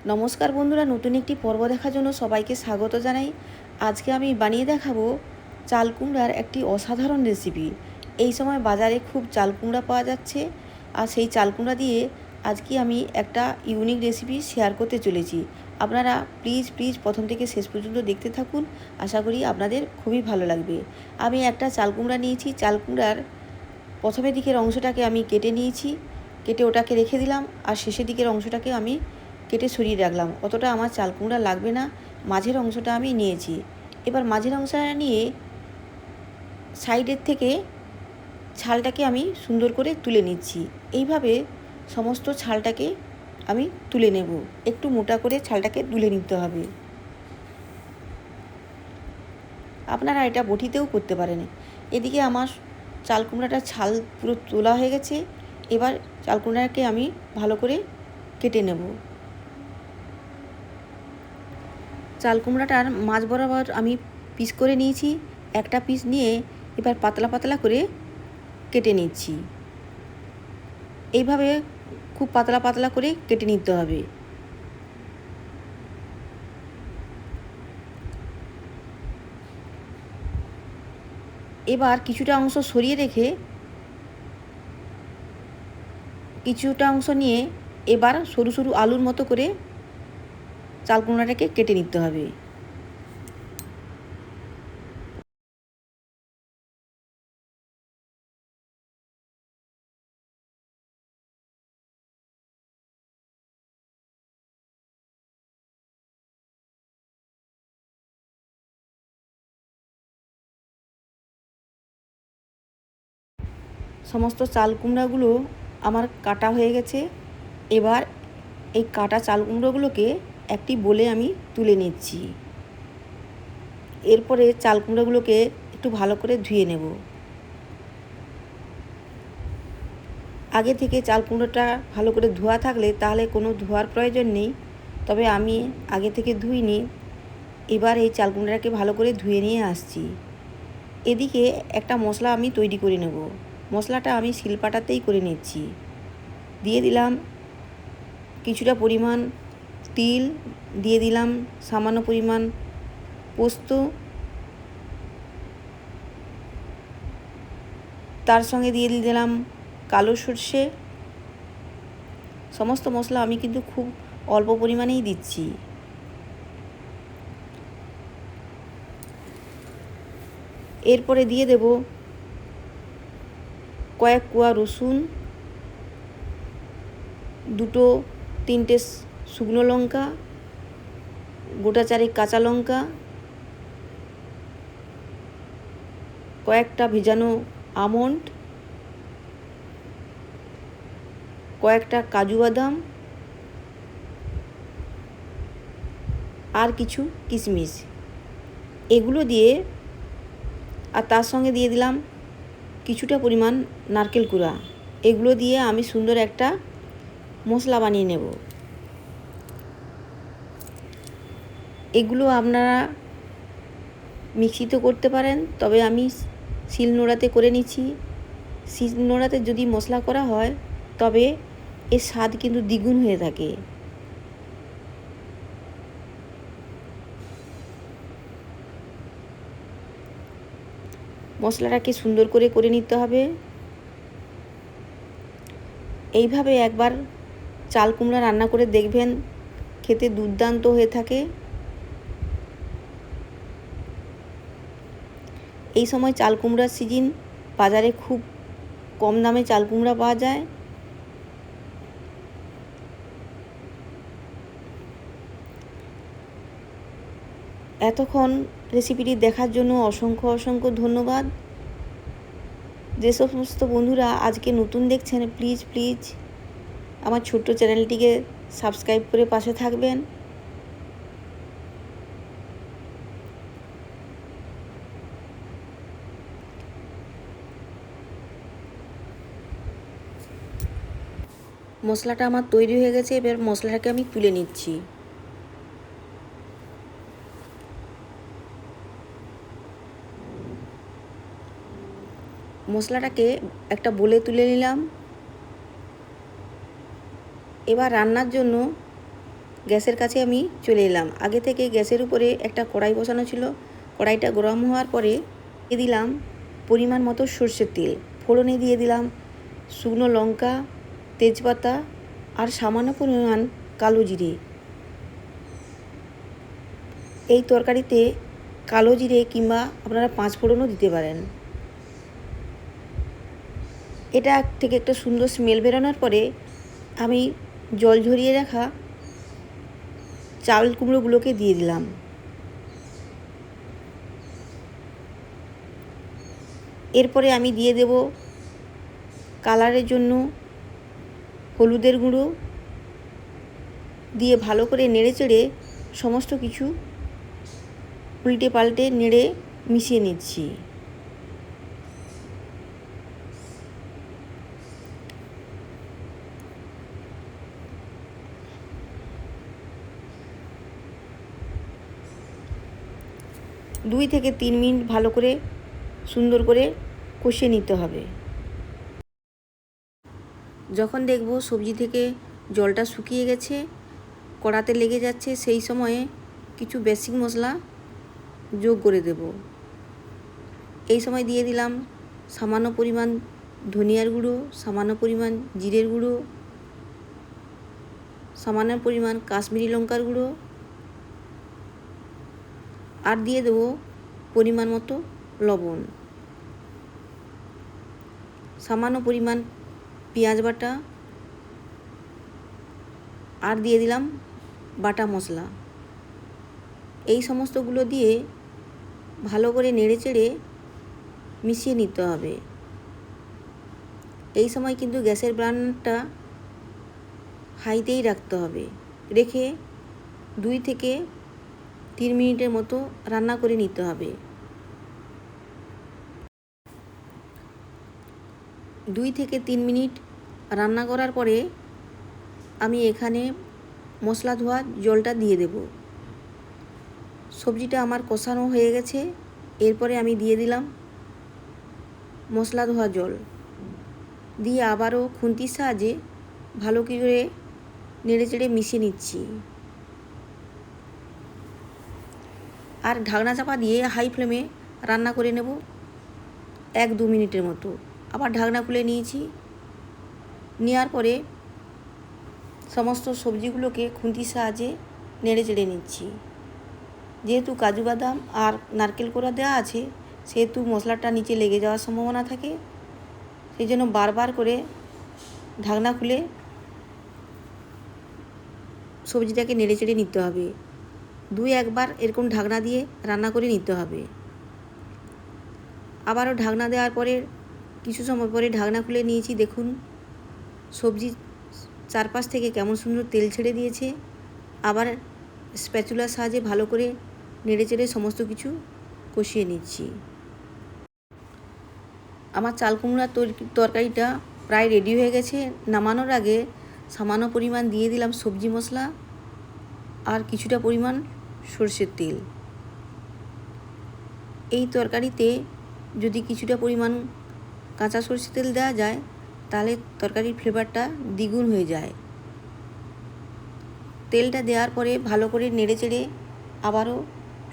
নমস্কার বন্ধুরা, নতুন একটি পর্ব দেখার জন্য সবাইকে স্বাগত জানাই। আজকে আমি বানিয়ে দেখাবো চাল কুমড়ার একটি অসাধারণ রেসিপি। এই সময় বাজারে খুব চাল কুমড়া পাওয়া যাচ্ছে, আর সেই চাল কুমড়া দিয়ে আজকে আমি একটা ইউনিক রেসিপি শেয়ার করতে চলেছি। আপনারা প্লিজ প্লিজ প্রথম থেকে শেষ পর্যন্ত দেখতে থাকুন, আশা করি আপনাদের খুবই ভালো লাগবে। আমি একটা চাল কুমড়া নিয়েছি। চাল কুমড়ার প্রথমের দিকের অংশটাকে আমি কেটে নিয়েছি, কেটে ওটাকে রেখে দিলাম, আর শেষের দিকের অংশটাকে আমি কেটে সরিয়ে রাখলাম। অতটা আমার চাল কুমড়া লাগবে না, মাঝের অংশটা আমি নিয়েছি। এবার মাঝের অংশটা নিয়ে সাইডের থেকে ছালটাকে আমি সুন্দর করে তুলে নিচ্ছি। এইভাবে সমস্ত ছালটাকে আমি তুলে নেব। একটু মোটা করে ছালটাকে তুলে নিতে হবে। আপনারা এটা বটিতেও করতে পারেন। এদিকে আমার চাল কুমড়াটার ছাল পুরো তোলা হয়ে গেছে। এবার চাল কুমড়াটাকে আমি ভালো করে কেটে নেব। চাল কুমড়াটার মাঝ বরাবর আমি পিস করে নিয়েছি। একটা পিস নিয়ে এবার পাতলা পাতলা করে কেটে নিচ্ছি। এইভাবে খুব পাতলা পাতলা করে কেটে নিতে হবে। এবার কিছুটা অংশ সরিয়ে রেখে কিছুটা অংশ নিয়ে এবার সরু সরু আলুর মতো করে চাল কুমড়াটাকে কেটে নিতে হবে। সমস্ত চাল কুমড়াগুলো আমার কাটা হয়ে গেছে। এবার এই কাটা চাল কুমড়োগুলোকে একটি বোলে আমি তুলে নিচ্ছি। এরপরে চাল কুমড়োগুলোকে একটু ভালো করে ধুয়ে নেব। আগে থেকে চাল কুমড়োটা ভালো করে ধোয়া থাকলে তাহলে কোনো ধোয়ার প্রয়োজন নেই, তবে আমি আগে থেকে ধুইনি। এবার এই চাল কুমড়োটাকে ভালো করে ধুয়ে নিয়ে আসছি। এদিকে একটা মশলা আমি তৈরি করে নেব। মশলাটা আমি শিলপাটাতেই করে নিচ্ছি। দিয়ে দিলাম কিছুটা পরিমাণ তিল, দিয়ে দিলাম সামান্য পরিমাণ পোস্ত, তার সঙ্গে দিয়ে দিলাম কালো সর্ষে। সমস্ত মশলা আমি কিন্তু খুব অল্প পরিমাণেই দিচ্ছি। এরপরে দিয়ে দেব কয়েক কোয়া রসুন, দুটো তিনটে শুকনো লঙ্কা, গোটা চারেক কাঁচা লঙ্কা, কয়েকটা ভেজানো আমন্ড, কয়েকটা কাজু বাদাম, আর কিছু কিশমিশ। এগুলো দিয়ে আর তার সঙ্গে দিয়ে দিলাম কিছুটা পরিমাণ নারকেল কুড়া। এগুলো দিয়ে আমি সুন্দর একটা মশলা বানিয়ে নেব। এগুলো আপনারা মিক্সিতে করতে পারেন, তবে আমি শিলনোড়াতে করে নিচ্ছি। শিলনোড়াতে যদি মশলা করা হয় তবে এর স্বাদ কিন্তু দ্বিগুণ হয়ে থাকে। মশলাটাকে সুন্দর করে করে নিতে হবে। এইভাবে একবার চাল কুমড়া রান্না করে দেখবেন, খেতে দুর্দান্ত হয়ে থাকে। এই সময় চাল কুমড়ার সিজন, বাজারে খুব কম দামে চাল কুমড়া পাওয়া যায়। এতক্ষণ রেসিপিটি দেখার জন্য অসংখ্য অসংখ্য ধন্যবাদ। যে সমস্ত বন্ধুরা আজকে নতুন দেখছেন, প্লিজ প্লিজ আমার ছোট্ট চ্যানেলটিকে সাবস্ক্রাইব করে পাশে থাকবেন। মশলাটা আমার তৈরি হয়ে গেছে। এবার মশলাটাকে আমি তুলে নিচ্ছি। মশলাটাকে একটা বোলে তুলে নিলাম। এবার রান্নার জন্য গ্যাসের কাছে আমি চলে এলাম। আগে থেকে গ্যাসের উপরে একটা কড়াই বসানো ছিল। কড়াইটা গরম হওয়ার পরে দিয়ে দিলাম পরিমাণ মতো সর্ষের তেল। ফোড়নে দিয়ে দিলাম শুকনো লঙ্কা, তেজপাতা আর সামান্য পরিমাণ কালো জিরে। এই তরকারিতে কালো জিরে কিংবা আপনারা 5 ফোড়নও দিতে পারেন। এটা থেকে একটা সুন্দর স্মেল বেরোনোর পরে আমি জল ঝরিয়ে রাখা চাল কুমড়োগুলোকে দিয়ে দিলাম। এরপরে আমি দিয়ে দেব কালারের জন্য হলুদের গুঁড়ো, দিয়ে ভালো করে নেড়ে চেড়ে সমস্ত কিছু উল্টে পাল্টে নেড়ে মিশিয়ে নিচ্ছি। দুই থেকে 3 মিনিট ভালো করে সুন্দর করে কষিয়ে নিতে হবে। যখন দেখব সবজি থেকে জলটা শুকিয়ে গেছে, কড়াতে লেগে যাচ্ছে, সেই সময়ে কিছু বেসিক মশলা যোগ করে দেব। এই সময় দিয়ে দিলাম সামান্য পরিমাণ ধনিয়ার গুঁড়ো, সামান্য পরিমাণ জিরের গুঁড়ো, সামান্য পরিমাণ কাশ্মীরি লঙ্কার গুঁড়ো, আর দিয়ে দেবো পরিমাণ মতো লবণ, সামান্য পরিমাণ পেঁয়াজ বাটা, আর দিয়ে দিলাম বাটা মশলা। এই সমস্তগুলো দিয়ে ভালো করে নেড়ে চেড়ে মিশিয়ে নিতে হবে। এই সময় কিন্তু গ্যাসের বার্নারটা হাইতেই রাখতে হবে। রেখে 2 থেকে 3 মিনিটের মতো রান্না করে নিতে হবে। 2 থেকে 3 মিনিট রান্না করার পরে আমি এখানে মশলা ধোয়া জলটা দিয়ে দেব। সবজিটা আমার কষানো হয়ে গেছে। এরপরে আমি দিয়ে দিলাম মশলা ধোয়া জল, দিয়ে আবারও খুন্তির সাহায্যে ভালো করে নেড়ে চেড়ে মিশিয়ে নিচ্ছি। আর ঢাকনা চাপা দিয়ে হাই ফ্লেমে রান্না করে নেব 1-2 মিনিটের মতো। আবার ঢাকনা খুলে নিয়েছি। নেওয়ার পরে সমস্ত সবজিগুলোকে খুন্তির সাহায্যে নেড়ে চেড়ে নিচ্ছি। যেহেতু কাজু বাদাম আর নারকেল কোড়া দেওয়া আছে, সেহেতু মশলাটা নিচে লেগে যাওয়ার সম্ভাবনা থাকে। সেই জন্য বারবার করে ঢাকনা খুলে সবজিটাকে নেড়ে চেড়ে নিতে হবে। 2-1 বার এরকম ঢাকনা দিয়ে রান্না করে নিতে হবে। আবারও ঢাকনা দেওয়ার পরে কিছু সময় পরে ঢাকনা খুলে নিয়েছি। দেখুন সবজি চারপাশ থেকে কেমন সুন্দর তেল ছেড়ে দিয়েছে। আবার স্প্যাচুলার সাহায্যে ভালো করে নেড়ে চেড়ে সমস্ত কিছু কষিয়ে নিচ্ছি। আমার চাল কুমড়ার তরকারিটা প্রায় রেডি হয়ে গেছে। নামানোর আগে সামান্য পরিমাণ দিয়ে দিলাম সবজি মশলা আর কিছুটা পরিমাণ সরষের তেল। এই তরকারিতে যদি কিছুটা পরিমাণ কাঁচা সরষের তেল দেওয়া যায়, তাহলে তরকারির ফ্লেভারটা দ্বিগুণ হয়ে যায়। তেলটা দেওয়ার পরে ভালো করে নেড়ে চেড়ে আবারও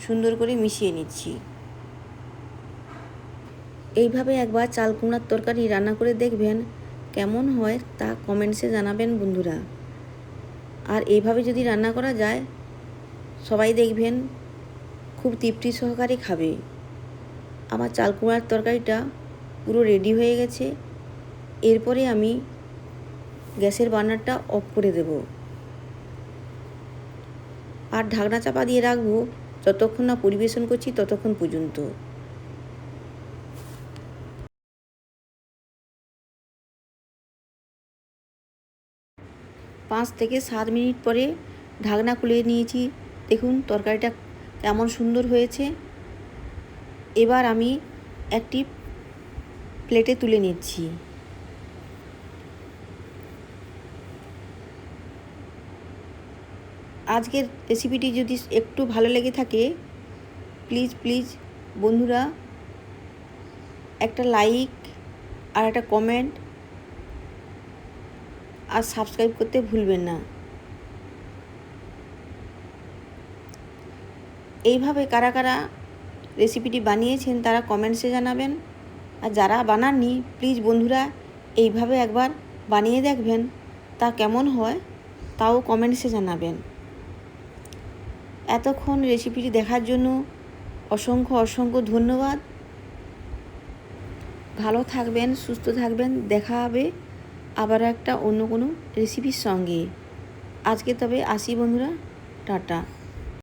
সুন্দর করে মিশিয়ে নিচ্ছি। এইভাবে একবার চাল কুমড়ার তরকারি রান্না করে দেখবেন, কেমন হয় তা কমেন্টসে জানাবেন বন্ধুরা। আর এইভাবে যদি রান্না করা যায়, সবাই দেখবেন খুব তৃপ্তি সহকারে খাবে। আমার চাল কুমড়ার তরকারিটা পুরো রেডি হয়ে গেছে। এরপরে আমি গ্যাসের বার্নারটা অফ করে দেব আর ঢাকনা চাপা দিয়ে রাখবো যতক্ষণ না পরিবেশন করছি ততক্ষণ পর্যন্ত। 5 থেকে 7 মিনিট পরে ঢাকনা খুলে নিয়েছি। দেখুন তরকারিটা কেমন সুন্দর হয়েছে। এবার আমি একটি প্লেটে তুলে নিচ্ছি। আজকের রেসিপিটি যদি একটু ভালো লেগে থাকে, প্লিজ বন্ধুরা একটা লাইক আর একটা কমেন্ট আর সাবস্ক্রাইব করতে ভুলবেন না। এইভাবে কারা কারা রেসিপিটি বানিয়েছেন তারা কমেন্টসে জানাবেন। আর যারা বানাননি প্লিজ বন্ধুরা এইভাবে একবার বানিয়ে দেখবেন, তা কেমন হয় তাও কমেন্টসে জানাবেন। এতক্ষণ রেসিপিটি দেখার জন্য অসংখ্য অসংখ্য ধন্যবাদ। ভালো থাকবেন, সুস্থ থাকবেন। দেখা হবে আবার একটা অন্য কোনো রেসিপির সঙ্গে। আজকে তবে আসি বন্ধুরা, টাটা।